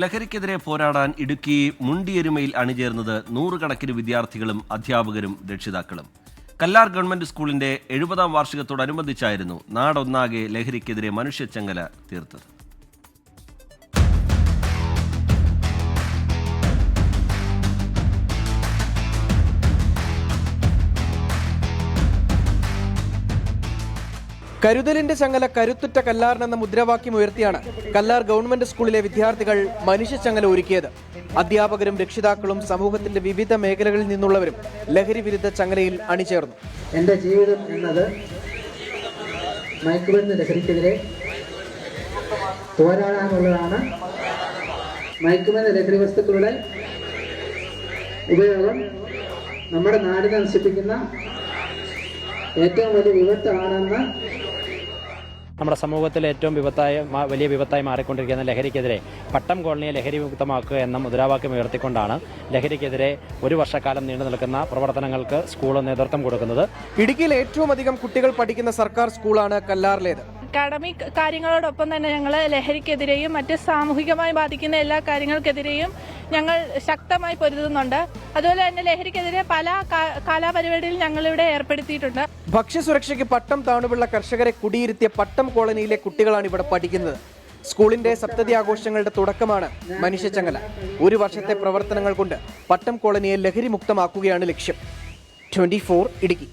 ലഹരിക്കെതിരെ പോരാടാൻ ഇടുക്കി മുണ്ടിയെരുമയിൽ അണിചേർന്നത് നൂറുകണക്കിന് വിദ്യാർത്ഥികളും അധ്യാപകരും രക്ഷിതാക്കളും. കല്ലാർ ഗവൺമെന്റ് സ്കൂളിന്റെ 70-ാം വാർഷികത്തോടനുബന്ധിച്ചായിരുന്നു നാടൊന്നാകെ ലഹരിക്കെതിരെ മനുഷ്യച്ചങ്ങല തീർത്തത്. കരുതലിന്റെ ചങ്ങല കരുത്തുറ്റ കല്ലാറിനെന്ന മുദ്രാവാക്യം ഉയർത്തിയാണ് കല്ലാർ ഗവൺമെന്റ് സ്കൂളിലെ വിദ്യാർത്ഥികൾ മനുഷ്യച്ചങ്ങല ഒരുക്കിയത്. അധ്യാപകരും രക്ഷിതാക്കളും സമൂഹത്തിന്റെ വിവിധ മേഖലകളിൽ നിന്നുള്ളവരും ലഹരി വിരുദ്ധ ചങ്ങലയിൽ അണിചേർന്നു. എൻ്റെ ജീവിതം എന്നത് മയക്കുമരുന്ന് ലഹരിക്കെതിരെ പോരാടാനുള്ളതാണ്. മയക്കുമരുന്ന് ലഹരി വസ്തുക്കളുടെ ഉപയോഗം നമ്മുടെ നാടിനെ നശിപ്പിക്കുന്ന ഏറ്റവും വലിയ വിപത്താണെന്ന് നമ്മുടെ സമൂഹത്തിൽ ഏറ്റവും വലിയ വിപത്തായി മാറിക്കൊണ്ടിരിക്കുന്ന ലഹരിക്കെതിരെ പട്ടം കോളനിയെ ലഹരി മുക്തമാക്കുക എന്ന മുദ്രാവാക്യം ഉയർത്തിക്കൊണ്ടാണ് ലഹരിക്കെതിരെ ഒരു വർഷക്കാലം നീണ്ടു നിൽക്കുന്ന പ്രവർത്തനങ്ങൾക്ക് സ്കൂൾ നേതൃത്വം കൊടുക്കുന്നത്. ഇടുക്കിയിൽ ഏറ്റവും അധികം കുട്ടികൾ പഠിക്കുന്ന സർക്കാർ സ്കൂളാണ് കല്ലാറിലേത്. അക്കാഡമിക് കാര്യങ്ങളോടൊപ്പം തന്നെ ഞങ്ങൾ ലഹരിക്കെതിരെയും മറ്റ് സാമൂഹികമായി ബാധിക്കുന്ന എല്ലാ കാര്യങ്ങൾക്കെതിരെയും ഞങ്ങൾ ശക്തമായി പൊരുതുന്നുണ്ട്. അതുപോലെ തന്നെ ലഹരിക്കെതിരെ പല കലാപരിപാടിയിൽ ഞങ്ങളിവിടെ ഏർപ്പെടുത്തിയിട്ടുണ്ട്. ഭക്ഷ്യസുരക്ഷയ്ക്ക് പട്ടം താണുള്ള കർഷകരെ കുടിയിരുത്തിയ പട്ടം കോളനിയിലെ കുട്ടികളാണ് ഇവിടെ പഠിക്കുന്നത്. സ്കൂളിന്റെ സപ്തതി ആഘോഷങ്ങളുടെ തുടക്കമാണ് മനുഷ്യച്ചങ്ങല. ഒരു വർഷത്തെ പ്രവർത്തനങ്ങൾ കൊണ്ട് പട്ടം കോളനിയെ ലഹരി മുക്തമാക്കുകയാണ് ലക്ഷ്യം. 24 ഇടുക്കി.